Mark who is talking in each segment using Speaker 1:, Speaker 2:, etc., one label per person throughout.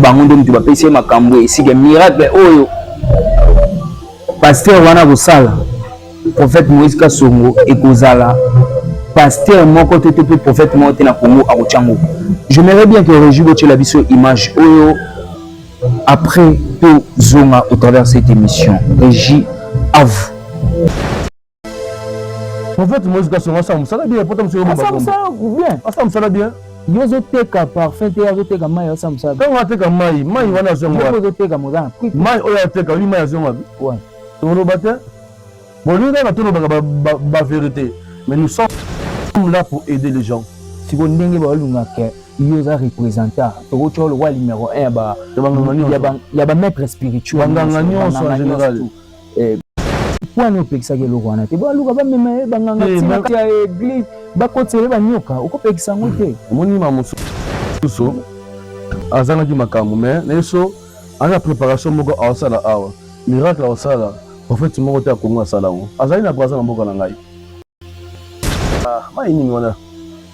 Speaker 1: bango nde mutu bapesi makambo esika miracle oyo pasteur wana kosala prophète Moïse Kasongo ekozala pasteur moko te pe prophète moko te na Congo akochango. J'aimerais bien que Régie botie la biso image oyo après tout zonga au travers de cette émission. Régie à vous.
Speaker 2: Prophète Moïse Kasongo ça me bien pourtant monsieur bien. Ça me bien.
Speaker 3: Yozo teka parfait te yozo teka mai ça me ça.
Speaker 2: Quand on teka mai wana zonga.
Speaker 3: Yozo teka moza.
Speaker 2: Mai oya teka oui mai zonga.
Speaker 3: Ouais.
Speaker 2: On le battait. Bon lui là tout la vérité. Mais nous sommes là pour aider les gens.
Speaker 3: Si vous n'avez pas il y a représentant. Le numéro 1, il y a un maître spirituel.
Speaker 2: En général.
Speaker 3: Pourquoi nous payons ça? Il y a l'église.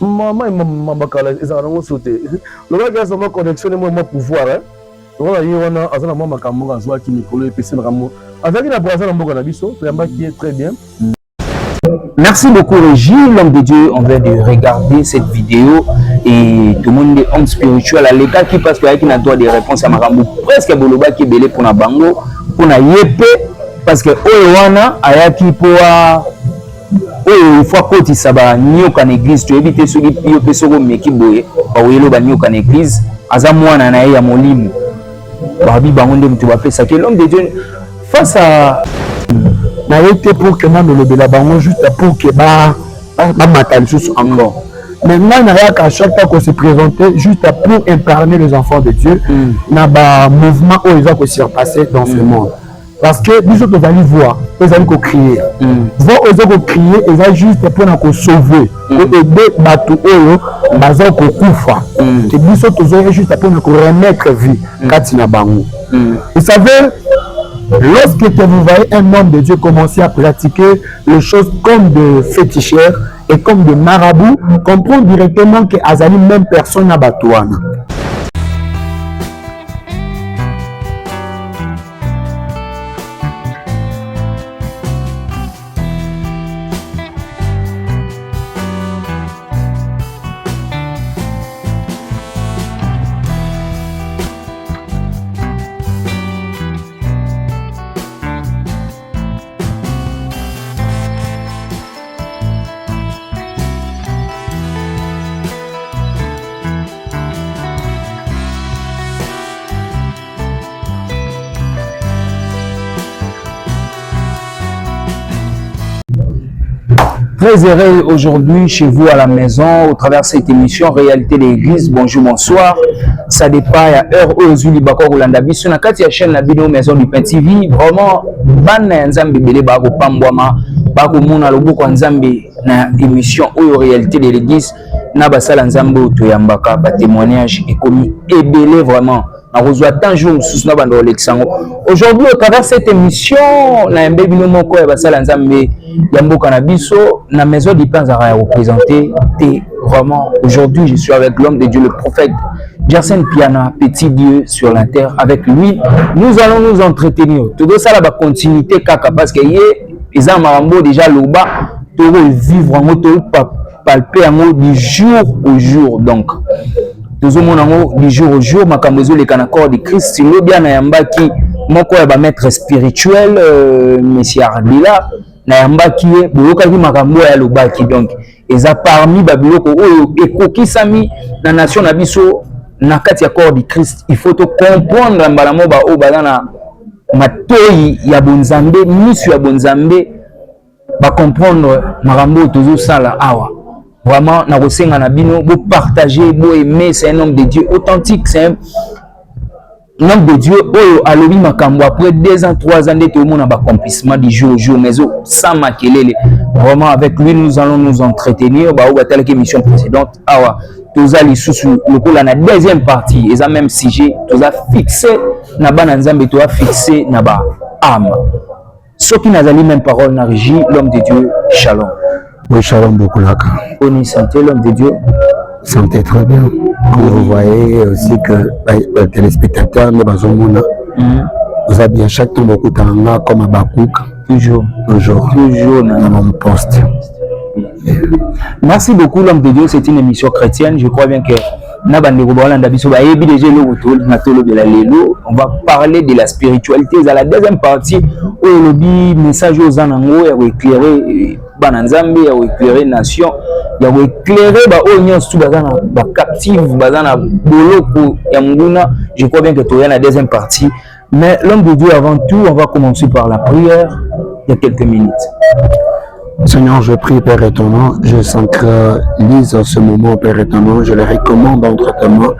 Speaker 2: Maman mabakala ezala ngo sauter le gars qui a sama connexion et moi pouvoir hein voilà yona azana moi makambo azwa ki mikolo epesi makambo azaki na braza na mboka na biso yamba qui est très bien.
Speaker 1: Merci beaucoup Régie, l'homme de Dieu. On vient de regarder cette vidéo et tout le monde est homme spirituel à l'état qui passe qu'il y a droit des réponses à makambo presque boloba qui est belé pour na bango pour na yepé parce que owana ayaki pour il faut que tu saches nyoka na église tu éviter ceux qui yo pesoko meki boye ba welo ba nyoka na église aza mwana na ya molimo ba bi bango nde mutu ba pesa que l'homme de Dieu face à
Speaker 3: na été pour que même le bela bango juste pour que ba matal sous encore maintenant il n'y a qu'à chaque fois qu'on se présenter juste pour incarner les enfants de Dieu na ba mouvement où ils vont se passer dans ce monde. Parce que nous autres allons voir, nous allons crier. Voir aux autres crier, ils ont juste pour nous sauver, pour aider Batou Oyo, Bazan Kokoufa. Et nous autres allons juste pour nous remettre vie. Katina Bango. Vous savez, lorsque vous voyez un homme de Dieu commencer à pratiquer les choses comme de féticheurs et comme de marabouts, comprenez directement que Azali même personne à Batouana.
Speaker 1: Très heureux aujourd'hui chez vous à la maison au travers de cette émission Réalité de l'Église. Bonjour, bonsoir. Ça dépend à heure aux Zuli Bakor Olandabi. Sur la chaîne la vidéo Maison du Pain TV. Vraiment, ban Nzambi Bele Bako Pambwama Bako Muna Loboko Nzambi na émission ou Réalité de l'Église. Nabasala Nzambi Otoyambaka, ba témoignage et commis ébélé vraiment. Aujourd'hui, au travers de cette émission, na mbebino moko ya basala Nzambe Yambo Kanabiso, na maison du pain à représenter. Vraiment, aujourd'hui, je suis avec l'homme de Dieu, le prophète Jersen Piana, petit Dieu sur la terre. Avec lui, nous allons nous entretenir. Tout ça, la continuité, kaka, parce que les Amarambo déjà là-bas, tout vivre en mode palper en mode du jour au jour. Donc, tout le monde du jour au jour, ma camozo les canacors de Christ, le bien Nayambaki, mon quoi va maître spirituel, Messie Ardila, Nayambaki, Bouloka qui makambo ya lobaki donc, et ça parmi Babiloko et Koki Sami, la nation Nabiso, Nakati accord de Christ, il faut te comprendre en balamoba au balana matoi ya bonzambe, misu ya bonzambe, va comprendre makambo toujours ça là awa. Vraiment, vous partagez, vous aimez, c'est un homme de Dieu authentique, c'est un homme de Dieu. Après 2 ans, 3 ans, tout le monde a accomplissement du jour au jour, mais sans maquiller. Vraiment, avec lui, nous allons nous entretenir. La émission précédente, tous allez sous le coup, la deuxième partie, et ça même sujet, tous a fixé, tu as fixé, âme. Ce qui n'a pas même parole, n'a régi, l'homme de Dieu, shalom.
Speaker 3: Oui, shalom beaucoup là.
Speaker 1: On est santé, l'homme de Dieu.
Speaker 3: Sentez très bien. Vous voyez aussi que les téléspectateurs, vous avez bien chaque temps beaucoup de temps comme à Bakouk.
Speaker 1: Toujours
Speaker 3: Dans mon poste.
Speaker 1: Merci beaucoup, l'homme de Dieu. C'est une émission chrétienne. Je crois bien que on va parler de la spiritualité. Dans la deuxième partie, où le message aux anangos, il y a éclairer Bananzambe, il y a éclairer nation, il y a éclairer les captifs, Boloko, Yamunguna. Je crois bien que tu es la deuxième partie. Mais l'homme de Dieu, avant tout, on va commencer par la prière. Il y a quelques minutes.
Speaker 3: Seigneur, je prie, Père étonnant, je sacralise ce moment, Père étonnant, je le recommande entre tes mains.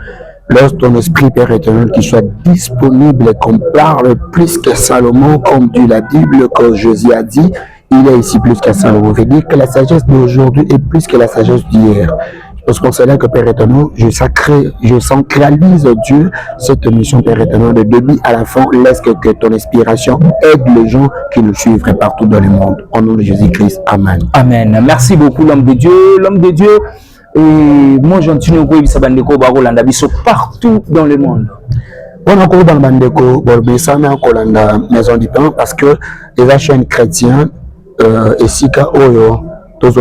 Speaker 3: Laisse ton esprit, Père éternel, qui soit disponible et qu'on parle plus que Salomon, comme dit la Bible, que Josué a dit, il est ici plus que Salomon. Je veux dire que la sagesse d'aujourd'hui est plus que la sagesse d'hier. Parce qu'on sait là que Père éternel, je sacralise Dieu, cette mission, Père éternel, de début à la fin, laisse que ton inspiration aide les gens qui nous suivent partout dans le monde. Au nom de Jésus-Christ, Amen.
Speaker 1: Amen. Merci beaucoup, l'homme de Dieu. L'homme de Dieu, et moi, j'entends partout dans le monde.
Speaker 3: On a encore dans le Bandeko, la maison du pain, parce que les chaînes chrétiennes, et Sika Oyo, c'est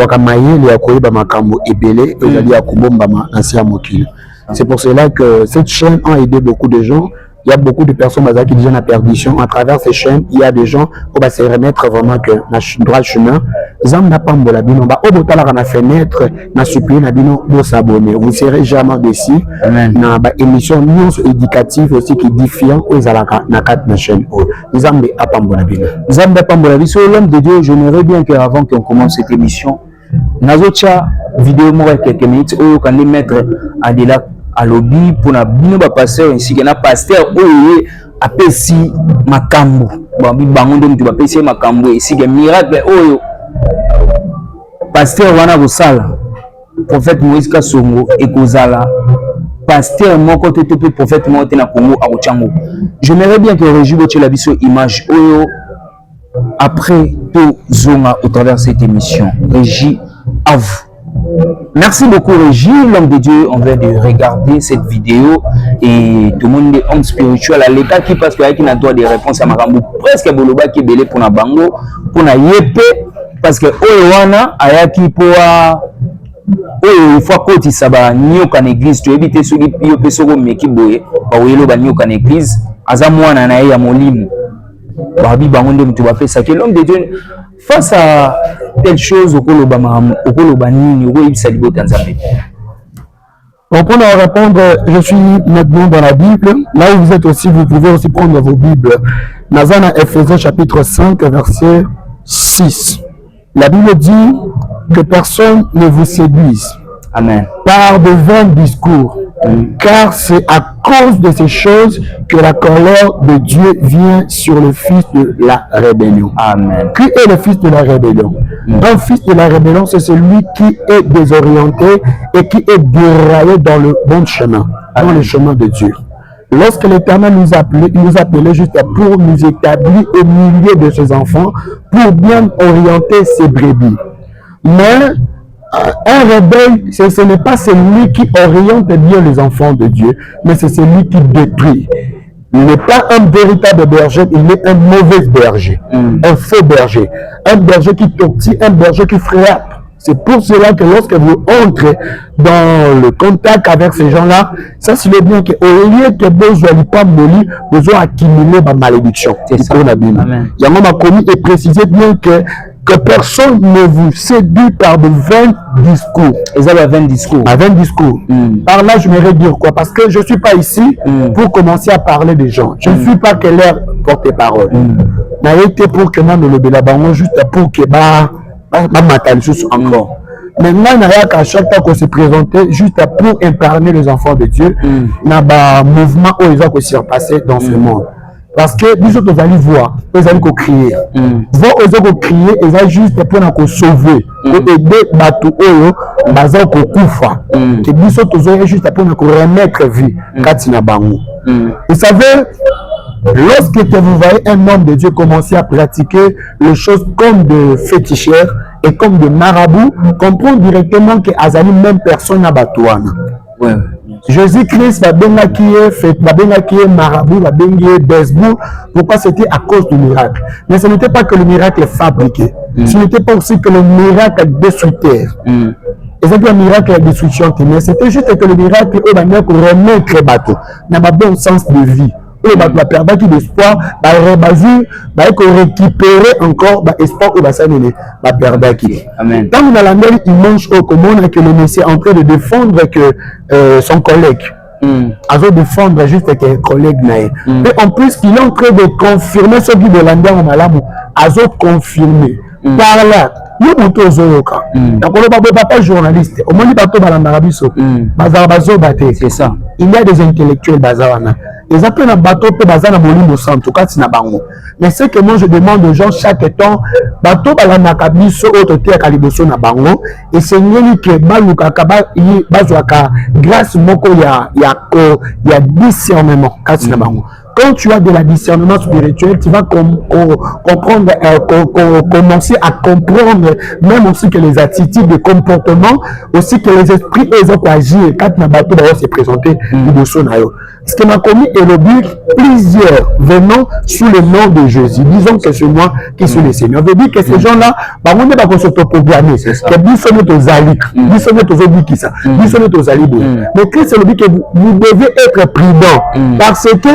Speaker 3: pour cela que cette chaîne a aidé beaucoup de gens. Il y a beaucoup de personnes qui disent la perdition. À travers ces chaînes, il y a des gens qui se remettre vraiment que droit chemin. Fenêtre, s'abonner. Vous ne serez jamais déçus. Dans une émission éducative aussi qui diffère aux la chaîne.
Speaker 1: L'homme de Dieu, j'aimerais bien qu'avant qu'on commence cette émission, Nazocha vidéo moi quelques minutes où on peut mettre Adela à lobby pour na bino ba pasteur ainsi que na pasteur où appelle si makambo babi bangondo mtu ba pesi makambo ainsi que miracle oyo pasteur wana kosala prophète Moïse Kasongo et kozala pasteur moko te prophète moko te na Congo a Ochango. J'aimerais bien que Régie Boche la biso image oyo après tout Zonga au travers de cette émission. Régie, à vous. Merci beaucoup Régie, l'homme de Dieu. On vient de regarder cette vidéo et tout le monde est homme spirituel à l'état qui passe qu'il y a droit des réponses à Marambo. Presque Boloba qui est belé pour na bango, pour na yépé, parce que Oyoana ayaki pour il faut que ça va nyoka en église. Tu évites ce qui est peu soko meki boye, ba oyelo ba nyoka en église. Azamwana na ya molimo. Babi bangonde mtu bapé ça que l'homme de Dieu face à telle chose au koloba nini au ibisa libota nzambe.
Speaker 3: Donc on va répondre, je suis maintenant dans la Bible. Là où vous êtes aussi, vous pouvez aussi prendre vos Bibles. Nazana Ephésiens chapitre 5 verset 6. La Bible dit que personne ne vous séduise.
Speaker 1: Amen.
Speaker 3: Par de vains discours. Car c'est à cause de ces choses que la colère de Dieu vient sur le fils de la rébellion.
Speaker 1: Amen.
Speaker 3: Qui est le fils de la rébellion? Un fils de la rébellion, c'est celui qui est désorienté et qui est déraillé dans le bon chemin, dans le chemin de Dieu. Lorsque l'Éternel nous appelait, il nous appelait juste pour nous établir au milieu de ses enfants, pour bien orienter ses brebis. Mais un rebelle, ce n'est pas celui qui oriente bien les enfants de Dieu, mais c'est celui qui détruit. Il n'est pas un véritable berger, il est un mauvais berger, un faux berger, un berger qui tortille, un berger qui frappe. C'est pour cela que lorsque vous entrez dans le contact avec ces gens-là, ça c'est bien qu'au lieu que vous soyez pas molli, vous allez accumuler ma malédiction.
Speaker 1: C'est ça.
Speaker 3: Amen. Il y a même commis et précisé bien que personne ne vous séduit par de vains discours.
Speaker 1: Ils avaient 20 discours.
Speaker 3: À 20 discours. Par là, je voudrais dire quoi? Parce que je ne suis pas ici pour commencer à parler des gens. Je ne suis pas que leur porte-parole. Mais été pour que nous le bélabango juste pour que encore. Maintenant, il n'y a qu'à chaque fois qu'on se présentait juste pour incarner les enfants de Dieu, il y a un mouvement où ils ont surpassé dans ce monde. Parce que nous autres, vous allez voir, vous allez crier. Vous allez crier, ils ont juste pour nous sauver, pour aider Batou Oyo, Bazan Kokoufa. Que nous autres, vous allez juste pour nous remettre vie. Katina Bango. Vous savez, lorsque vous voyez un homme de Dieu commencer à pratiquer les choses comme de féticheurs, et comme des marabouts, comprendre directement que Azali même personne n'a batouana.
Speaker 1: Ouais.
Speaker 3: Jésus-Christ va bengakié marabout, va bengakié Besbou. Pourquoi? C'était à cause du miracle. Mais ce n'était pas que le miracle fabriqué. Ce n'était pas aussi que le miracle destructeur. Et c'est un miracle de destruction, mais c'était juste que le miracle est de remettre le bateau dans un bon sens de vie. Et va perdre l'espoir, va récupérer encore l'espoir où va s'amener, va perdre qui.
Speaker 1: Amen.
Speaker 3: Dans la langue, il mange au commun que le Messie est en train de défendre que son collègue. À défendre juste que collègue naïe. Mais en plus, il est en train de confirmer ce qui de l'anglais en malamou. À confirmer. Par là. Il y a pas journaliste. Au moins,
Speaker 1: c'est ça.
Speaker 3: Il y a des intellectuels bazawana. Ils appellent un bateau pour bazana molimo sans tout cas sinabango. Mais c'est que moi je demande aux gens chaque temps bateau balana kabiso auto te kaliboso na bango et c'est nyeli que baluka kaba bazwaka grâce moko ya discernement kasi bango. Quand tu as de la discernement spirituel, tu vas comprendre, commencer à comprendre même aussi que les attitudes, les comportements, aussi que les esprits ont agi quand na bateau va se présenter de son ayo. Ce que m'a commis est le but plusieurs venant sous le nom de Jésus. Disons que c'est moi qui suis le Seigneur. On veut dire que ces gens-là, on ne va pas s'autoprogrammer. Que bisonne aux ali, bisonne aux obikisa, bisonne aux alibou. Mais Christ c'est le but que vous devez être prudent parce que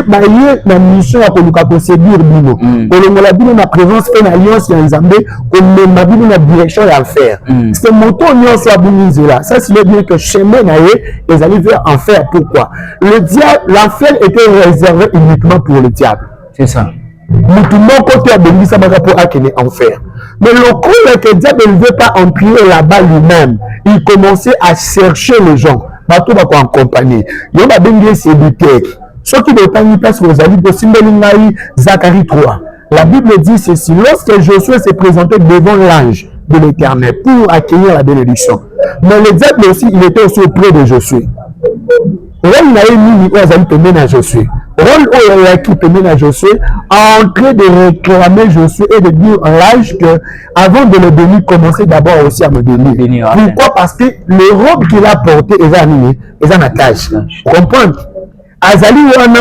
Speaker 3: la mission à Koluka séduire Bino. Kolongola Bino na présence et na alliance ya Nzambe, comme ma Bino na direction à faire. Parce que mon ton n'y soit bonisé là. Ça c'est le bien que chemin naïe, les alliés vers en faire. Pourquoi? Le diable, l'enfer était réservé uniquement pour le diable.
Speaker 1: C'est ça.
Speaker 3: Nous tout mon côté à béni ça va pour acquérir enfer. Mais le coup que le diable ne veut pas entrer là-bas lui-même, il commençait à chercher les gens. Bateau va en compagnie. Il y a bien c'est du texte. Ce qui veut pas une place aux alliés de Simbelingaï, Zacharie 3. La Bible dit ceci: lorsque Josué s'est présenté devant l'ange de l'Éternel pour accueillir la bénédiction. Mais le diable aussi, il était aussi auprès de Josué. Rôle n'a émis aux alliés à Josué. Rôle qui permet à Josué en train de réclamer Josué et de dire en l'âge que avant de le bénir, commencez d'abord aussi à me bénir. Pourquoi? Parce que le robe qu'il a porté est animé, est en attache. Comprendre? Azali wana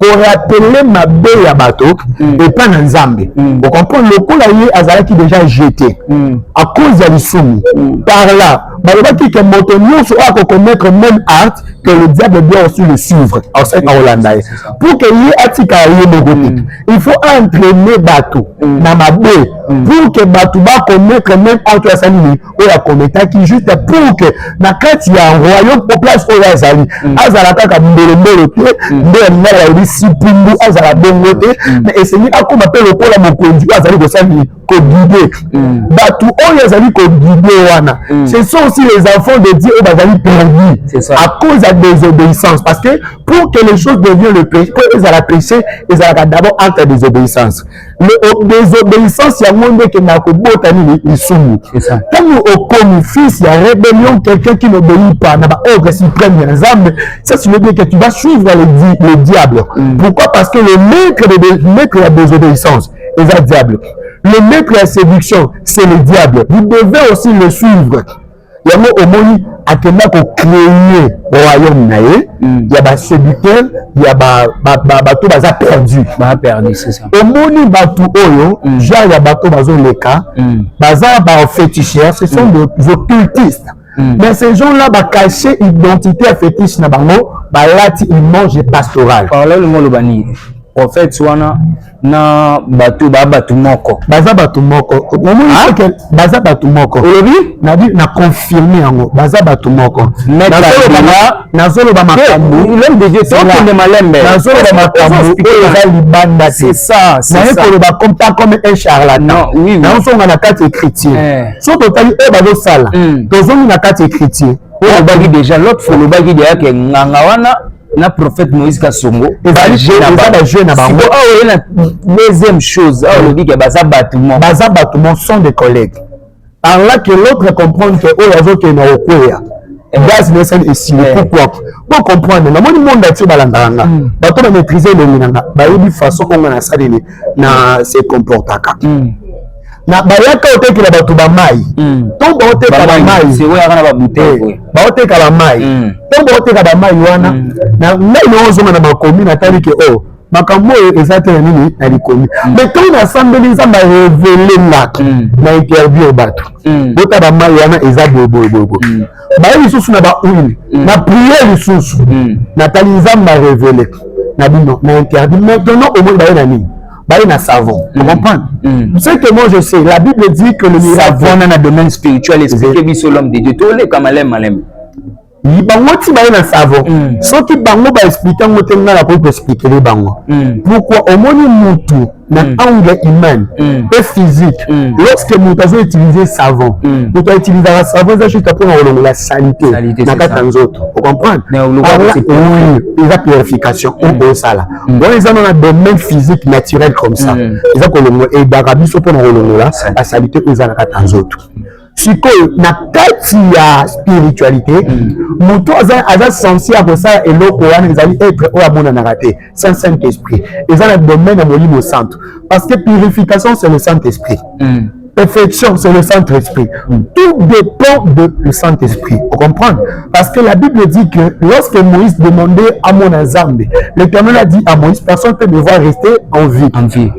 Speaker 3: pour rappeler ma belle à bateau et pas dans Zambie. Vous comprenez? Le coup là, Azali qui déjà jeté à cause de l'issumi. Par là, qui que Motonio soit commettre même acte que le diable doit aussi le suivre en Hollandais. Pour qu'il y ait atika il faut entraîner bateau dans ma baie pour que bateau va commettre même acte à Salini ou la commettre qui juste pour que na quand il y a un royaume pour place au Azali Azalaka ka mbele te ndé na si pundu Azala bongote mais essayer à comme appelle le pôle mon conduit Azali ko sali ko guider bateau o Azali ko guider wana ce sont aussi les enfants de Dieu au Azali perdus à cause de désobéissance parce que pour que les choses deviennent le péché pour ils allaient pécher ils allaient d'abord entre désobéissance le désobéissance il y a monde qui n'a que botani les soumis comme au comme fils il y a rébellion quelqu'un qui n'obéit pas n'a pas ordre suprême de Nzambe ça c'est le bien que tu vas suivre le diable pourquoi? Parce que le maître de la désobéissance est le diable, le maître de la séduction c'est le diable, vous devez aussi le suivre. Il y a au moins à créer le royaume naïe, il y a des séducteurs, il y a bateau baza perdu.
Speaker 1: C'est ça.
Speaker 3: Au moins bateau oyo, genre il y a bateau bazo leka, baza féticheurs, ce sont des occultistes. Mais ces gens-là va cacher identité fétiche na bango, balati ils mangent pastoral.
Speaker 1: Parlez le mot le bani. Prophète wana na bateau moko. Baza bateau moko.
Speaker 3: Baza bateau moko.
Speaker 1: Olobi
Speaker 3: na confirmer yango. Baza bateau moko. Na zolo ba makambu.
Speaker 1: L'homme de Dieu c'est le malembe.
Speaker 3: Na zolo ba makambu. Libanda
Speaker 1: c'est ça.
Speaker 3: C'est ça. Ba comme un charlatan.
Speaker 1: Non, oui.
Speaker 3: Na on na carte chrétien. So totali e bazo sala. Tozongi na carte chrétien.
Speaker 1: O bagi déjà l'autre faut le bagi déjà que nganga wana na prophète Moïse Kasongo deuxième chose on dit que baza bâtiment
Speaker 3: sont des collègues par là que l'autre comprend que oyazo ke na okoya gaz nesen ici pourquoi pour comprendre na moni monde ati balandanga bato ba maîtriser le minanga ba yebi façon on na salini na se comportaka na bayaka otekela bato bamai to baoteka bamai baoteka bamai to baoteka bamai wana na ngai naozonga na bakomi natali ke o makambo oyo eza te na nini na likomi mais ntango nasambeli nzambe arevele ngaka na interview bato bota bamai wana eza boyeboyeboye baye lisusu na bahuile na priere lisusu natali nzambe arevele na bino na interdit maintenant omoi baye na nini baye na savon vous comprenez ce que moi je sais la Bible dit que le
Speaker 1: savon dans le domaine spirituel expliquer biso l'homme de Dieu to le kamalem malem
Speaker 3: bango ti baye na savon soki bango baexplike yango te nga na koki koexplikele bango pourquoi omoni mutu na angle humaine et physique lorsque mutu azoutilize savon mutu autilisaka savon eza juste mpona kolongola salite na kati ya nzoto ocomprendre eza purification oyo osala wana eza na domaine physique naturel comme ça eza kolongola ebaka biso mpona kolongola basalite oyo eza na kati ya nzoto sikoyo na kati ya spiritualité moto aza sensi ya kosala eloko wana ezali être oyo amonanaka te saint esprit eza na domaine ya molimo santo parce que purification c'est le saint esprit perfection c'est le saint esprit tout dépend de le saint esprit vous comprenez parce que la Bible dit que lorsque Moïse demandait à mon Nzambe l'Éternel a dit à Moïse personne peut devoir rester en vie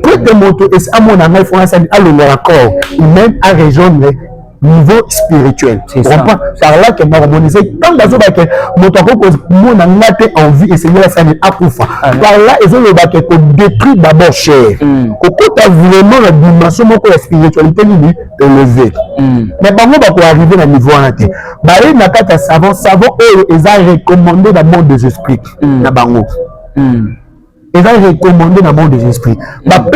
Speaker 3: pour que moto et à mon anga il faut à le raccord même à rejoindre niveau spirituel. C'est ça. Par là que m'harmonisé tant d'azo ba que motoko ko mona ngate envie et Seigneur ça n'est akufa. Par là ils ont le ba que détruit d'abord cher. Ko kota vraiment la dimension moko la spiritualité ni élevé. Mais bango ba ko arriver na niveau na te. Ba e na kata savon oyo eza recommandé dans le monde des esprits na bango. Et va recommander dans le monde des esprits.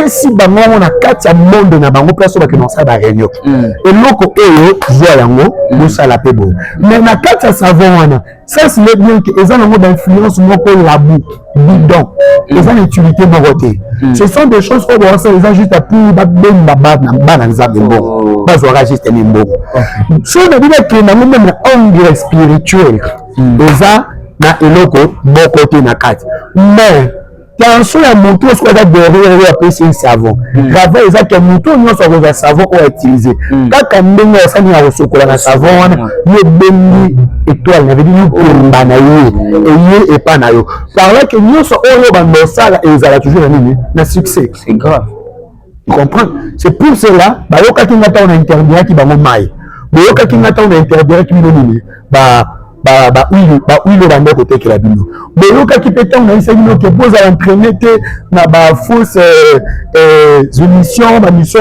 Speaker 3: Si bango na kati ya monde na bango place ba kenonsa ba réunion. Et loko eyo zoa yango nous ça la pebo. Mais na kati ya savon wana, ça c'est bien que eza nango d'influence moko la boue, bidon. Eza utilité moroté. Ce sont des choses que on ça eza juste pour ba ben baba na bana nzambe bon. Ba zo juste ni bon. So na bien que na même na angle spirituel. Eza na eloko moko te na kati. Mais tension ya moto soit derrière lui apprécier un savon grave eza que moto nous soit un savon ou utiliser kaka ndenge osani ya kosokola na savon wana yo bengi étoile na veut dire pour na ye et pas na yo par là que nous so oyo bando sala ezala toujours na nini na succès
Speaker 1: c'est grave
Speaker 3: tu comprends c'est pour cela ba yo kaki ngata on interdire ki bango mai ba yo kaki ngata on interdire ki nini huile bande kotekela bino boyokaki mpe ntango nayisa bino ke boza entraîné te na bafausse émission bamission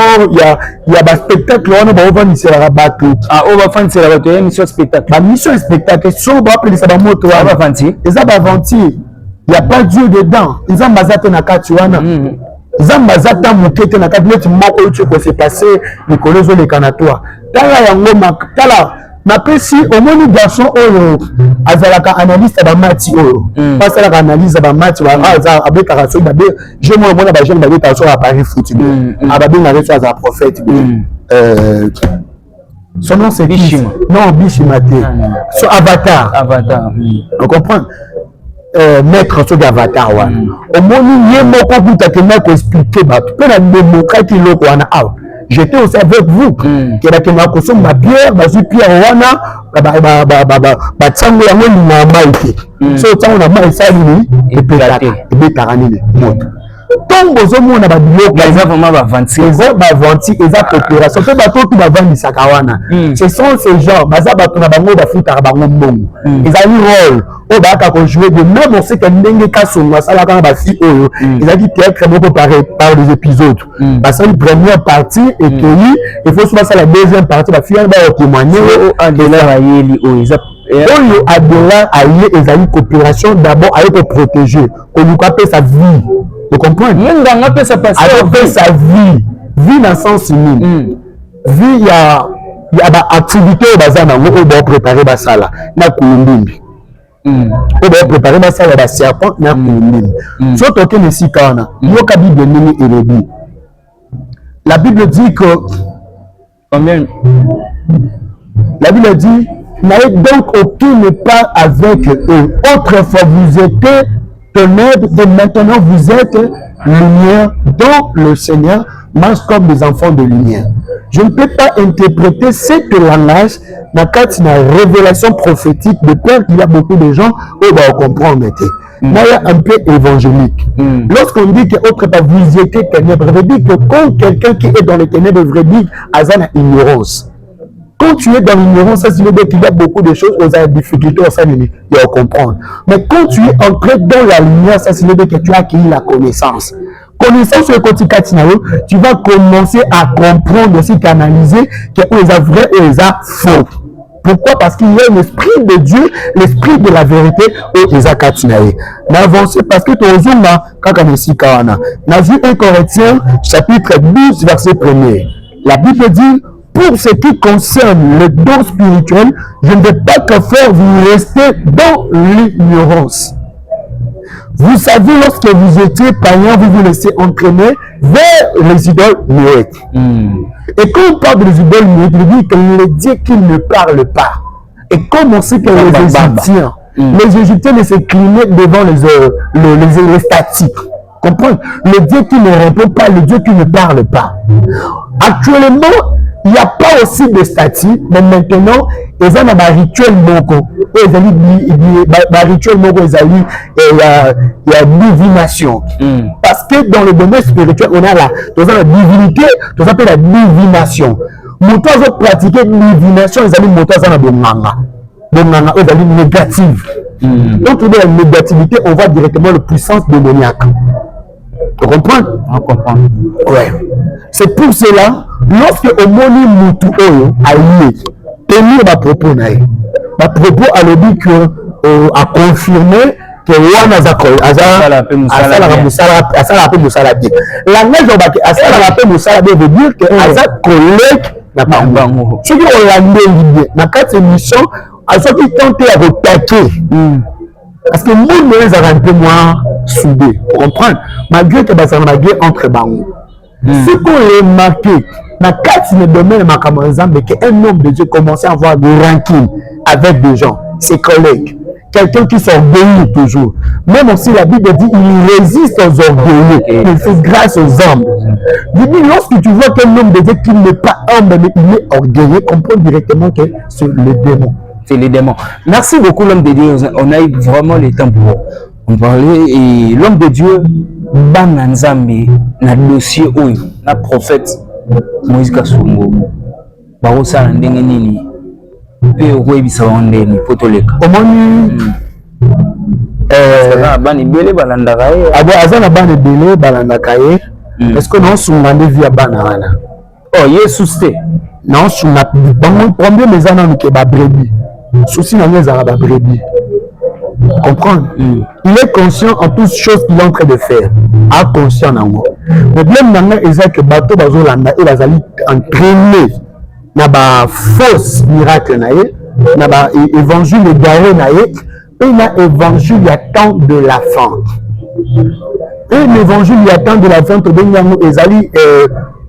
Speaker 3: ya baspectacle wana baovandiselaka bato
Speaker 1: oyo bafandisela bato ya émission spectacle
Speaker 3: bamission spectacle so baapelisa bamoto wana eza baventure ya pas Dieu dedans nzambe aza te na kati wana nzambe aza ta moke te na kati neti moko oyo kose passe likolo ezoleka na toi tala yango tala napesi omoni garçon oyo azalaka analyste ba mati oyo pasalaka analyse ba mati aza abetaka so babe je moi mona ba jeune babeta so à Paris football ababenga reso aza prophète son nom c'est Bishima non Bishima te so Avatar on comprend maître so d'Avatar wana omoni ye moko kuta ke na ko expliquer ba pe na démocratie loko wana awa j'étais aussi avec vous que la kena ko somba pierre bazu pierre wana ba tsango yango na maïté so tsango na maïté ça ni et petaka nini moto tombo zo mona ba biloko
Speaker 1: eza vraiment ba venti
Speaker 3: eza coopération pe bato tu ba vandisa kawana ce sont ces gens baza bato na bango bafutaka bango mbongo ezali rôle o ba ka ko jouer de même on sait que ndenge kasonga sala kana ba fi oyo ezali théâtre moko par des épisodes parce que la première partie et que il faut soit la deuxième partie ba fi ba témoigner
Speaker 1: adela bayeli oyo eza
Speaker 3: oyo adela aye ezali coopération d'abord aye ko protéger ko luka pe sa vie. Vous comprenez?
Speaker 1: Nganga peut se passer
Speaker 3: avec sa vie dans le sens unique. Vie il y a ba activité bazana ngo ba préparer ba sala na kulumbimbi. Ba préparer ba sala ba serpent na kulumbimbi. So toke ne sikana, yo ka Bible nini erebi. La Bible dit que
Speaker 1: combien
Speaker 3: la Bible dit n'ayez donc aucune part avec eux. Autrefois vous étiez ténèbres et maintenant vous êtes lumière dans le Seigneur marchent comme des enfants de lumière. Je ne peux pas interpréter ce langage dans la révélation prophétique de peur qu'il y a beaucoup de gens qui vont comprendre. Moi, il y a un peu évangélique. Lorsqu'on dit que autre part vous étiez ténèbres, ça veut dire que quand quelqu'un qui est dans les ténèbres, veut dire qu'il y a une ignorance. Quand tu es dans l'ignorance, ça veut dire qu'il y a beaucoup de choses, on a des difficultés à comprendre. Mais quand tu es entré dans la lumière, ça veut dire que tu as acquis la connaissance. Connaissance sur le côté Katinao, tu vas commencer à comprendre aussi, qu'analyser que les a vrai et les a faux. Pourquoi? Parce qu'il y a l'esprit de Dieu, l'esprit de la vérité et les a Katinae. N'avancez parce que ton zoom là, quand on est ici, dans 1 Corinthiens, chapitre 12, verset 1er, la Bible dit, pour ce qui concerne le don spirituel, je ne vais pas que faire vous rester dans l'ignorance. Vous savez, lorsque vous étiez païen, vous vous laissez entraîner vers les idoles muettes. Et quand on parle des idoles muettes, il dit que les dieux qui ne parlent pas. Et comme on sait que les Égyptiens ne s'inclinaient devant les statues. Comprenez? Le Dieu qui ne répond pas, le Dieu qui ne parle pas. Actuellement, il n'y a pas aussi de statues, mais maintenant, ils ont un rituel moko. Ils ont un rituel moko, il y a divination. Parce que dans le domaine spirituel, on a la divinité, on appelle la divination. Monto a pratiqué divination, ils ont monto à la bomanga. Bomanga, ils ont négative. Donc, dans la négativité, on voit directement la puissance démoniaque. Tu comprends?
Speaker 1: On comprend.
Speaker 3: Ouais. C'est pour cela, lorsque Omoni Moutou Oyo a lié, tenir ma propos, ma propos a dit que a confirmé que Wana Zakol, Asala Moussalabi. La neige Asala Moussalabi veut dire que Asa collègue n'a pas bango. Ce qui est Hollandais, dans cette émission, à ceux qui tentent à retaquer. Parce que le monde est un peu moins soudé. Vous comprenez? Malgré que ça a une guerre entre bango. Ce qu'on a marqué, dans le domaine de qu'un homme de Dieu commençait à avoir des rankings avec des gens, ses collègues, quelqu'un qui s'orgueille toujours. Même aussi la Bible dit il résiste aux orgueilleux, il fait grâce aux hommes. Il dit lorsque tu vois qu'un homme de Dieu qui n'est pas humble mais il est orgueilleux, comprends directement que c'est le démon.
Speaker 1: C'est les démons. Merci beaucoup l'homme de Dieu. On a eu vraiment le temps pour en parler. Et l'homme de Dieu, Bana Nzambe, na dossier oyo, na prophète Moïse Kasongo. Barosa ndenge nini. Pe okoyebisa ndeni potoleka.
Speaker 3: Omoni
Speaker 1: bani bele balandaka ye.
Speaker 3: Abo azana bani bele balandaka ye. Est-ce que non sungande via bana wana?
Speaker 1: Oh, Yesus te.
Speaker 3: Non sunga bango problème les ana ke ba brebis. Souci n'a pas de brebis. Comprendre? Il est conscient en toutes choses qu'il est en train de faire. A conscient en moi. Le problème c'est que bateau bazolanda et bazali entraîné na ba fausse miracle na ye, na ba évangile égaré na ye, et na évangile y a tant de la fin. Et l'évangile y a tant de la fin to benyango ezali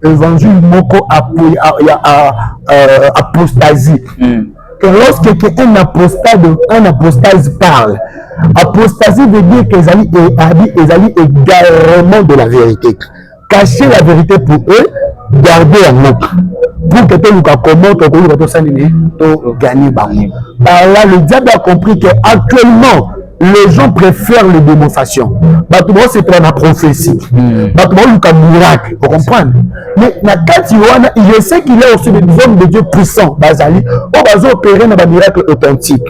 Speaker 3: évangile moko apostasie. Que lorsque un apostase parle, apostasie veut dire qu'ils allaient également de la vérité. Cacher la vérité pour eux, garder un autre. Pour que tu gagner. Par là, le diable a compris qu'actuellement, les gens préfèrent les démonstrations. C'est pour la prophétie. C'est un miracle. Vous comprenez? Mais je sais qu'il y a aussi des hommes de Dieu puissants. Bazali, on va opérer dans un miracle authentique.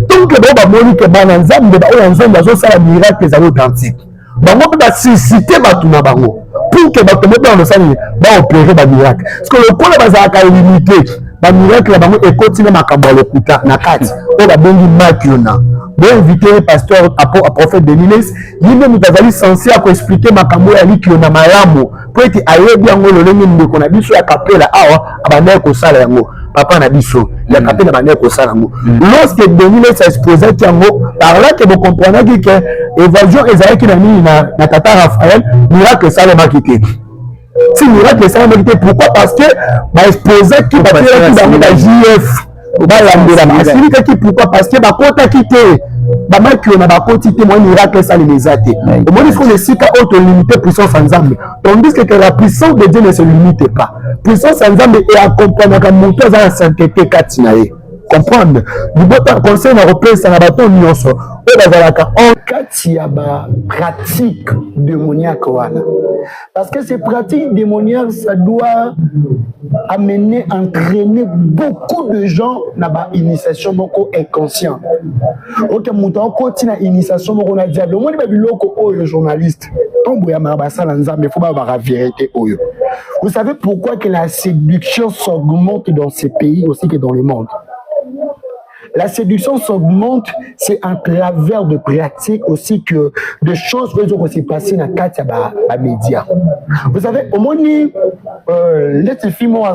Speaker 3: Donc, on va montrer que un miracle authentique. On va susciter pour que dans le sang va opérer un miracle. Parce que le point est limité. Le miracle est continué à le kuta na kati. On va donner makiona. Bon invité pasteur prophète de Niles, il même est censé expliquer ma cambo ya li kiona malamu. Pour être ayebi yango le lengi ndeko na biso ya kapela awa abana ko sala yango. Papa na biso ya kapela bana ko sala yango. Lorsque Niles a exposé yango, par là que vous comprenez que évasion ezalaki na nini na tata Raphaël, miracle sala makité. Si miracle sala makité, pourquoi? Parce que ba exposé qui va faire qui dans la JF. Pourquoi? Parce que bah, quitté bamaki na bakoti te moyen miracle ça les athées au moins il faut les sika auto limiter puissance en Nzambe tandis que la puissance de Dieu ne se limite pas puissance en Nzambe est accompagnée comme monter dans la sainteté katinaye comprendre du bon conseil na repesa na bato nyonso o bazalaka en kati ya ba pratique démoniaque wana parce que ces pratiques démoniaques ça doit amener entraîner beaucoup de gens na ba initiation moko inconscient OK muto ko tina initiation moko na diable mo ni ba biloko oyo journaliste tombo ya mabasala nzambe faut ba ba vérité oyo vous savez pourquoi que la séduction s'augmente dans ces pays aussi que dans le monde. La séduction s'augmente, c'est un travers de pratiques aussi que de choses qui ont aussi passé dans les médias. Vous savez, au moins, les filles, moi,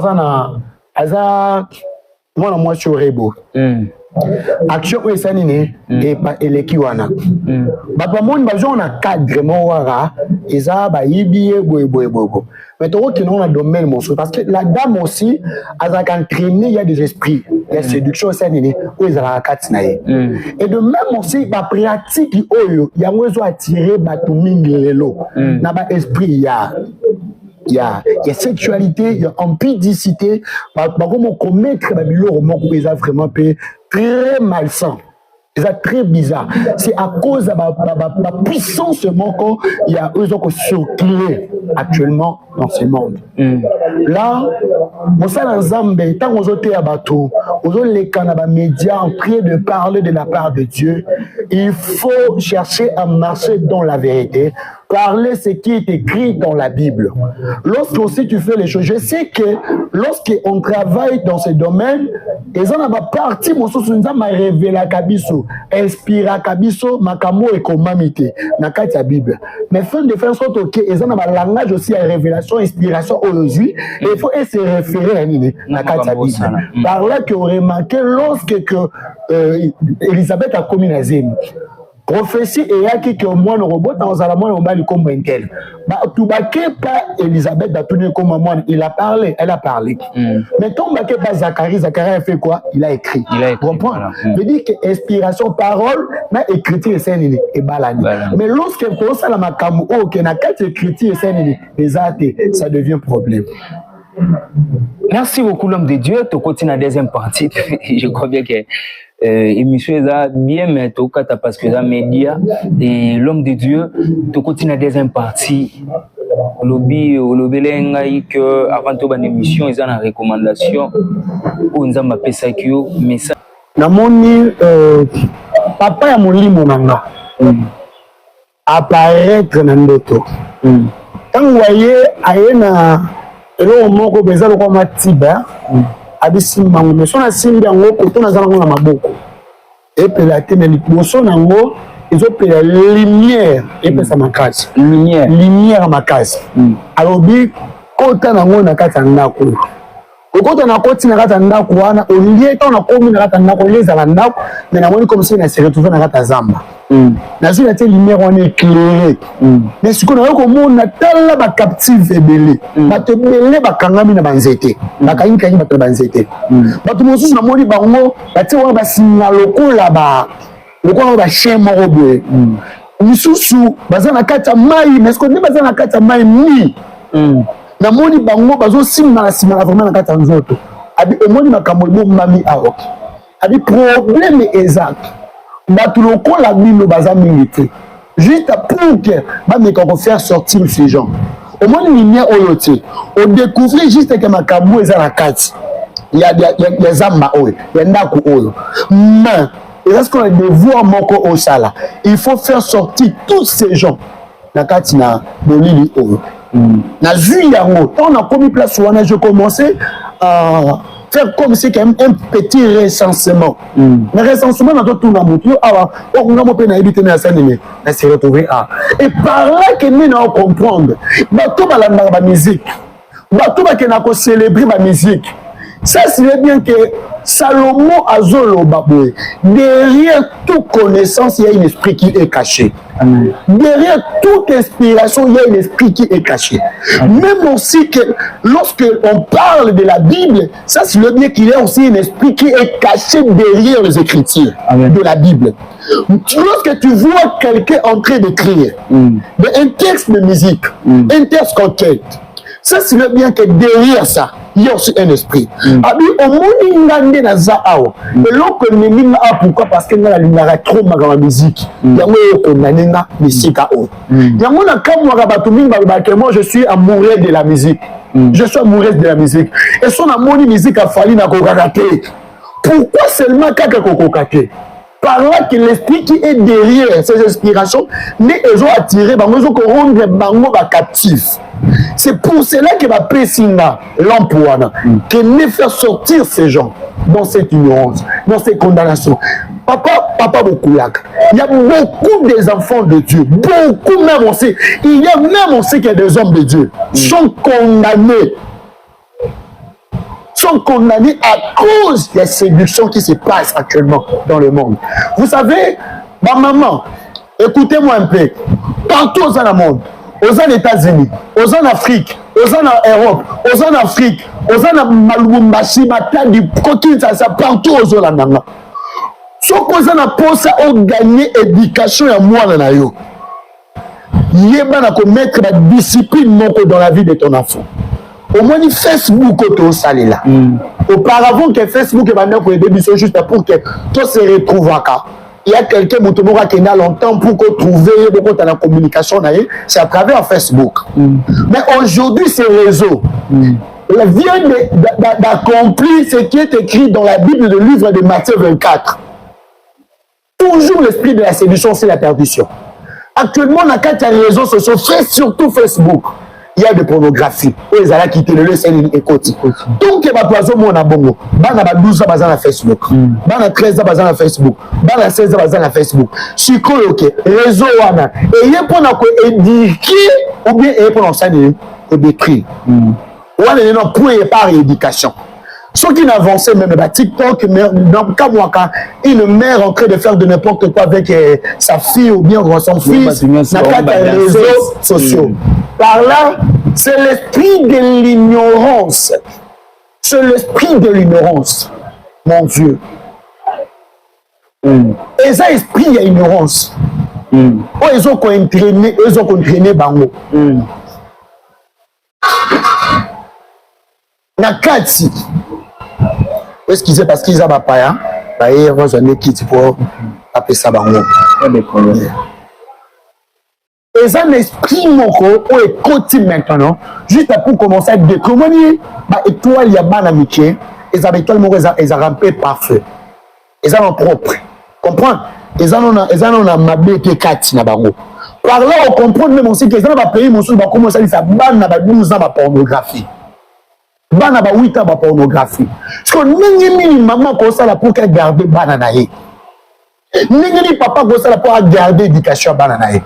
Speaker 3: je suis rebo. Action ou ça n'est pas l'équiwana. Papa mon bajon a cadre moara et ça ba yibi boy. Mais toi qui non a domaine mon parce que la dame aussi a entraîné il y a des esprits, la séduction ça n'est où ils a katinaye. Et de même aussi ba pratique oyo ya mwezo attirer batu mingi lelo na ba esprit il y a sexualité, il y a impudicité, comment commettre des actes vraiment très malsains. C'est très bizarre. C'est à cause de la puissance manquant, il y a eux qui circulent actuellement dans ce monde. Là, on s'est dans Zambé, tant qu'on était à bateau, on les médias en train de parler de la part de Dieu. Il faut chercher à marcher dans la vérité, parler ce qui est écrit dans la Bible. Lorsque aussi tu fais les choses, je sais que lorsqu'on travaille dans ce domaine, ils en ont parti, mon sens m'a révélé kabiso, inspira kabiso, makamo et komamité, nakati la Bible. Mais fin de faire sorte que ils en ont un langage aussi à révélation, inspiration aujourd'hui, et il faut se référer à nakati la Bible. Par là qu'on remarqué lorsque Elisabeth a commis la zémi. Prophétie et yaki que moi le robot dans la moine on va lui comme intel. Bah tout baqué pas Elisabeth da tout comme moi il a parlé, elle a parlé. Mais ton baqué pas Zacharie a fait quoi? Il a écrit. Comprends? Je dis que inspiration parole mais écriture c'est nini et balani. Mais lorsque commence à la makamu oh que na quatre écriture c'est nini les athées ça devient problème.
Speaker 1: Merci beaucoup l'homme de Dieu. Tu continues la deuxième partie. Je crois bien que émission est bien, mais tu as parce que les médias et l'homme de Dieu, tu continues la deuxième partie. Lobby que avant de faire l'émission, ils ont une recommandation pour nous appeler ça mais ça.
Speaker 3: Namoni papa ya molimo nanga apparaître na ndoto. Tant voyez ayena elo moko bezalo kwa matiba abisimba ngo so na simbi yango koto na zala ngo na maboko epela te na liboso nango ezopela lumière epesa makasi lumière makasi alobi kota nango na kati ya ndako okota na koti na kati ya ndako wana olie to na komi na kati ya ndako leza na ndako mais na moni comme si na se retrouver na kati ya zamba na zina te lumière on est éclairé mais ce qu'on a komona tala ba captive ebele bato belé bakangami na banzete bakayinka yi bato banzete bato mosusu na moni bango bati wana basinga lokola ba chien moko boye misusu baza na kati ya mai mais ce qu'on dit baza na kati ya mai mi na moni bango bazo simna na simna vraiment na kati ya nzoto abi omoni makambo ebomami awa abi problème exact bato lokola bino baza mingi te juste pour que bameka faire sortir ces gens au moins lumière oyo te on découvre juste que makambo eza na kati il y a zamba oyo ya ndako oyo mais est-ce qu'on a devoir moko au sala il faut faire sortir tous ces gens na kati na bolili oyo na zui yango on a commis place wana je commençais à faire comme si un petit recensement. Mais recensement dans tout le monde, on a pas éviter na sanime, na se retrouver à. Et par là que nous allons comprendre, bato la musique, bato ba que na ko célébrer la musique. Ça c'est bien que Salomon Azolobaboé. Derrière toute connaissance, il y a un esprit qui est caché.
Speaker 1: Amen.
Speaker 3: Derrière toute inspiration, il y a un esprit qui est caché.
Speaker 1: Amen.
Speaker 3: Même aussi que lorsque on parle de la Bible, ça c'est le bien qu'il y a aussi un esprit qui est caché derrière les écritures de la Bible. Lorsque tu vois quelqu'un en train d'écrire un texte de musique, un texte conquête, ça c'est le bien que derrière ça, il y a aussi un esprit. Abi omoni ngande na za awa. Eloko nelinga a pourquoi parce que na lingara trop ma musique. Yango ko naninga musique a o. Yango na kamwa ba tuminga ba que moi je suis amoureux de la musique. Je suis amoureux de la musique. Et son amour musique a fallu na kokakate. Pourquoi seulement kaka kokakate? Par là que l'esprit qui est derrière ces inspirations, mais ils ont attiré, ils ont rendre bango captif. C'est pour cela que ma Pessinga, l'emploi, que ne faire sortir ces gens dans cette ignorance, dans ces condamnations. Papa Bokoulak, il y a beaucoup des enfants de Dieu, beaucoup même on sait, il y a même on sait qu'il y a des hommes de Dieu, sont condamnés à cause des séductions qui se passent actuellement dans le monde. Vous savez, ma maman, écoutez-moi un peu, partout dans le monde, aux États-Unis, aux Afrique, aux Europe, aux Afrique, aux Malumbashi, Matadi, Kinshasa, partout aux Olandanga. Ce qu'on a pensé à gagner éducation à moi, il y a mettre la discipline dans la vie de ton enfant. Au moins, Facebook, tu salé là. Auparavant que Facebook est début, juste pour que tout se retrouve à cas. Il y a quelqu'un qui a longtemps pour trouver la communication, c'est à travers Facebook. Mais aujourd'hui, ces réseaux viennent d'accomplir ce qui est écrit dans la Bible, le livre de Matthieu 24. Toujours l'esprit de la séduction, c'est la perdition. Actuellement, on a 4 réseaux sociaux, surtout Facebook. Il y a de pornographie. Ils ont quitté le lieu, c'est une écoute. Donc, il y a des poisons, mon abongo. Il y a 12 ans sur Facebook. Il y a 13 ans sur Facebook. Il y a 16 ans sur Facebook. Je suis coloqué. Réseau, et il y a pour nous éduquer ou bien pour nous enseigner et décrire. On a pour par éducation. Ceux qui n'avancent même, TikTok, une mère en train de faire de n'importe quoi avec sa fille ou bien son fils, n'a pas de réseaux sociaux. Par là, c'est l'esprit de l'ignorance. C'est l'esprit de l'ignorance, mon Dieu. Et ça, esprit, il y a ignorance. Ils ont entraîné Bango. Nakati. Excusez parce qu'ils ont pas paya. Ils ont un équipe pour appeler ça Bango. Et ça, l'esprit mon est côté maintenant, juste pour commencer à décommunier, étoile, il y a mal amitié, et ça, étoile, ils ont rampé parfait. Ils ont propre. Comprends? Ils ont ma bête 4 na bango. Par là, on comprend même aussi qu'ils ont pays, mon sou, commencer à faire ban na 12 ans de pornographie. Ban na 8 ans de pornographie. Parce que nous, maman, comme ça, pour qu'elle garde bananaï. Nous, papa, comme ça, pour garder l'éducation bananaï.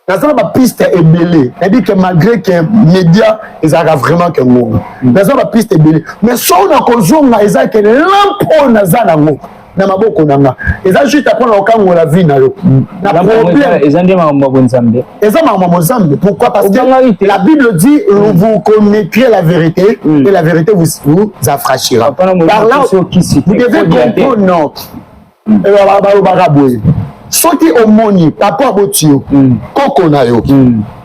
Speaker 3: Dans la piste est belée. C'est-à-dire que malgré que les médias, ils ont vraiment que monde. Dans la piste est belée. Mais si on a causé, ils ont que l'impôt n'a pas de na maboko nanga eza juste apona okango la vie na yo na problème
Speaker 1: eza ndema mabonzambe
Speaker 3: eza mabonzambe pourquoi parce que la Bible dit vous connaîtrez la vérité et la vérité vous affranchira par là vous devez comprendre notre soki omoni papa botio koko na yo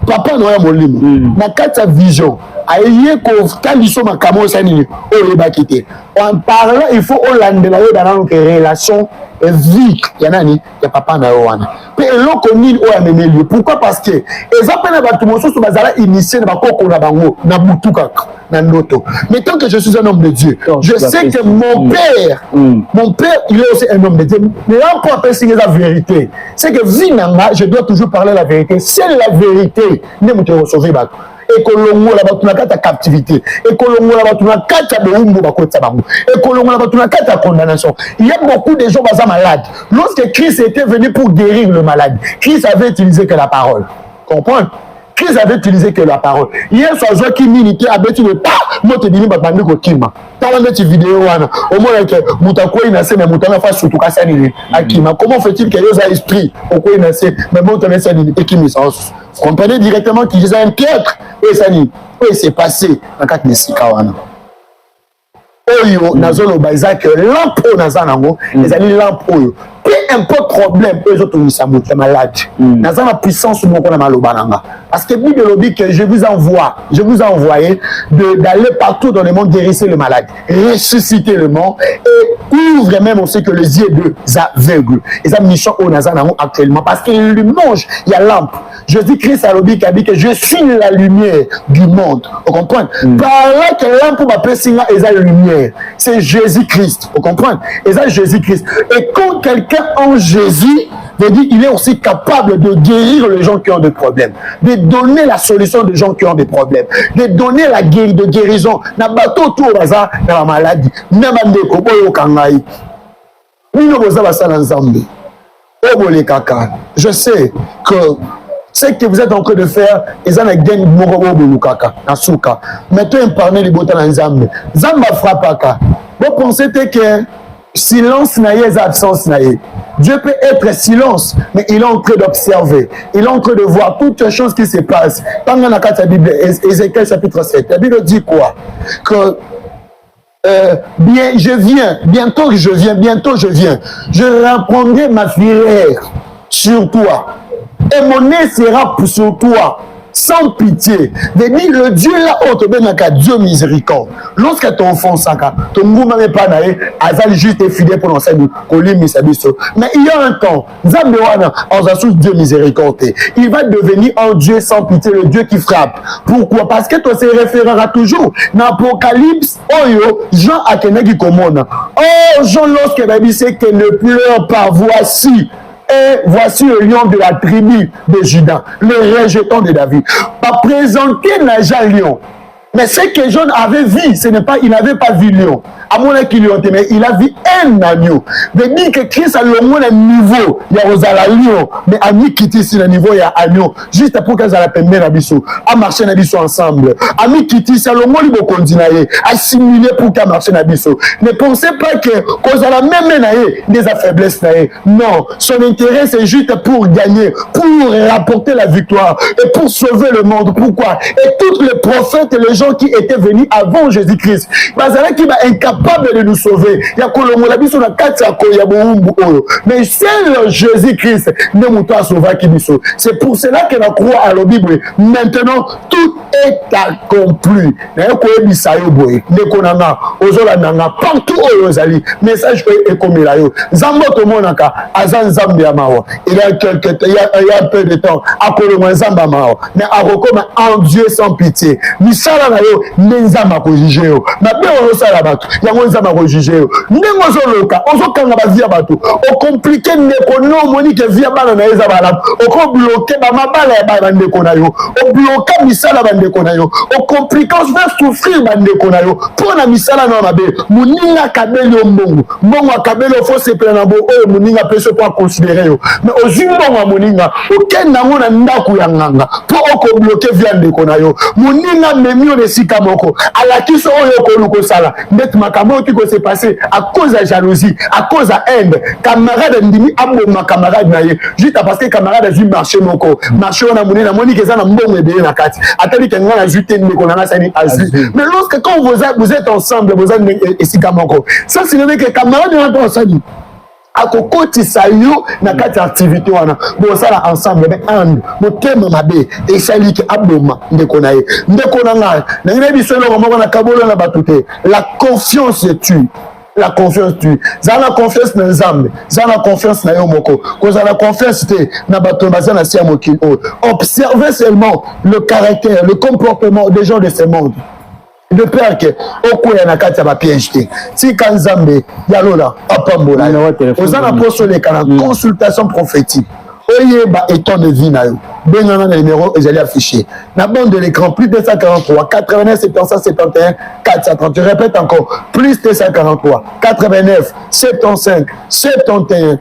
Speaker 3: papa no ya molimo na kati ya vision aye ko taliso makamo sanini o lebakite en parlant il faut olandela yo dans une relation vie ya nani ya papa na yo wana pe eloko nini o amemeli pourquoi parce que ezapena batu mosusu bazala initié na bakoko na bango na butuka na ndoto mais tant que je suis un homme de Dieu je sais que mon père il est aussi un homme de Dieu mais encore après c'est la vérité c'est que vinanga je dois toujours parler la vérité c'est la vérité ne me te sauver ba et kolongo la batuna kata captivité et kolongo la batuna kata beumbu bakotsa bango et kolongo la batuna kata condamnation. Il y a beaucoup de gens bazar malades. Lorsque Christ était venu pour guérir le malade, Christ avait utilisé que la parole. Comprends? Christ avait utilisé que la parole. Hier soir, je vois qui milité a bêti le pas. Moi, te dis, bah, bande ko kima. T'as la petite vidéo, au moins, que Moutako, il n'a pas, mais Moutana face surtout qu'à Sanini. Akima, comment fait-il qu'il y ait un esprit au coin n'a pas, mais Moutana Sanini, et qui me sens. Vous comprenez directement qu'il disait un piètre. Et Sanini, oui, c'est passé. Dans 4 Messikawana. Oyo, Nazolo Baïzak, lampo Nazanango, les amis lampo. Peu importe problème, eux autres, ils sont malades. Nazan la puissance sur mon malobananga. Parce que Bible dit que je vous envoie d'aller partout dans le monde guérir les malades, ressusciter le mort et ouvre même aussi que les yeux des aveugles. Et ça, mission au Nazanango actuellement parce qu'il lui mange, il y a lampe. Je dis Christ à l'obit qui a dit que je suis la lumière du monde. Vous comprenez? Par là que lampe va passer là, et ça la lumière. C'est Jésus-Christ. Vous comprenez? Et ça, Jésus-Christ. Et quand quelqu'un en Jésus, veut dire, il est aussi capable de guérir les gens qui ont des problèmes, de donner la solution aux gens qui ont des problèmes, de donner la guérison. Na bateau tout baza dans la maladie. Na bande ko boyo kangai. Nino boza basa na nzambe. Obole kaka. Je sais que ce que vous êtes en train de faire, ils ont gagné moko bolu kaka na suka. Mettez parler les botas na nzambe. Nzamba frappaka. Vous pensez que silence n'a pas absence n'a pas. Dieu peut être silence, mais il est en train d'observer. Il est en train de voir toutes les choses qui se passent. Dans la Bible, Ézéchiel chapitre 7, la Bible dit quoi? Que bien, je viens, bientôt je viens. Je reprendrai ma fureur sur toi. Et mon nez sera sur toi. Sans pitié. De dire le Dieu là-haut, Dieu miséricorde. Lorsque ton enfant s'aka, ton mouvement n'est pas naïf, Azal juste est fidèle pour l'enseigner, mais il y a un temps, Dieu miséricorde. Il va devenir un Dieu sans pitié, le Dieu qui frappe. Pourquoi? Parce que toi, c'est référera toujours. Dans l'Apocalypse, Jean a qui commande. Oh, Jean, lorsque Baby sait que ne pleure pas, voici. Et voici le lion de la tribu de Juda, le rejeton de David. Pas présenter l'agent lion. Mais ce que Jean avait vu, ce n'est pas, il n'avait pas vu lion. À mon avis, mais il a vu un agneau. De dire que Christ a le moins niveau, il y a Rosala lion, mais à mi quitter sur le niveau, il y a agneau. Juste pour qu'ils aient permis à Bissou, à marcher à Bissou ensemble. À mi quitter sur le moins, il faut continuer, à simuler pour qu'ils marchent à Bissou. Ne pensez pas que, cause à la même des faiblesses. Non, son intérêt, c'est juste pour gagner, pour rapporter la victoire et pour sauver le monde. Pourquoi? Et tous les prophètes et les gens qui étaient venus avant Jésus-Christ, qui va incapable de nous sauver. Il y a mais c'est Jésus-Christ c'est pour cela que la croix à la Bible. Maintenant, tout est accompli. Partout où message est comme il a eu. Il y a peu de temps, mais à recommande en Dieu sans pitié. Misala na yo nenzama ko juger yo. Na be o sala bato. Yango nzama ko juger yo. Ndengo zo loka, ozo kanga ba via bato. O compliquer ndeko no moni ke via bana na eza bala. O ko bloquer ba mabala ya bana ndeko na yo. O bloquer misala ba ndeko na yo. O compliquer on va souffrir ba ndeko na yo. Pona misala na mabe. Muninga kabelo mbongo. Mbongo kabelo faut se prendre bo o muninga peso pour considérer yo. Mais o zimbongo muninga o kenda ngona ndaku ya nganga. Pour o ko bloquer via ndeko na yo. Muninga memio de sikamoko à la qui sont au sala net makamo qui s'est passé à cause de jalousie, à cause de haine. Camarade ndimi amo ma camarade naie juste parce que camarade a vu marché moko marché on a moni que ça na mbongo de na kati atali que ngana ajouter ndeko na sani azu. Mais lorsque quand vous êtes ensemble vous êtes sikamoko ça signifie que camarade est ensemble akokotisa yo na kati activité wana bo sala ensemble mais and mo tema mabe et sali ki aboma ndeko na ye ndeko na nga na ngi biso lo mo na kabolo na batute la confiance tue. La confiance tue. Zana confiance na nzambe, zana confiance na yo moko. Ko zana confiance te na bato bazana sia mokil. Observez seulement le caractère, le comportement des gens de ce monde. De peur que okuya na kati ya PhD si kanzambe ya lola apambola ozana posole kana consultation prophétique oyeba étant de vie na yo bengana na numéro ezali affiché na bande de l'écran plus 243 89 75 71 430 je répète encore plus 243 89 75 71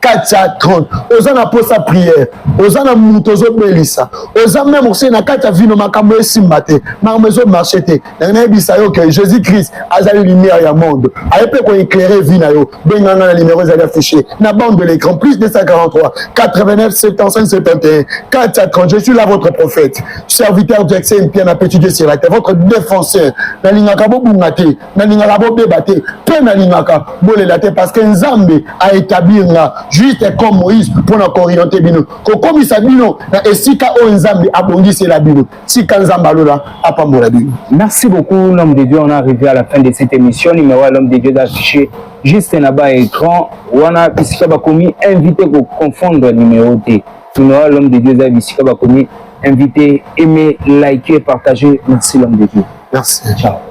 Speaker 3: 4 30 oza na posa prière oza na muto zo belisa oza même aussi na kata vino makambo esimba te makambo ezo marché te na ebisa yo que Jésus Christ azali lumière ya monde ayepe ko éclairer vie na yo benganga na numéro ezali affiché na bande de l'écran plus 243 89 75 71 4 30 je suis là votre prophète serviteur de Excel Pierre na petit Dieu sur la terre votre défenseur na lingaka bo bungate na lingaka bo bebate pe na lingaka bolela te parce que Nzambe a établi nga juste comme Moïse pour na orienter bino ko komisa bino na esika o Nzambe abongisi la bino sika Nzamba lola apambola bino.
Speaker 1: Merci beaucoup l'homme de Dieu, on est arrivé à la fin de cette émission numéro l'homme de Dieu d'afficher juste là-bas écran on a pisika bakomi invité ko confondre numéro T numéro l'homme de Dieu d'afficher bakomi invité aimer liker partager merci l'homme de Dieu.
Speaker 3: Merci.
Speaker 1: Ciao.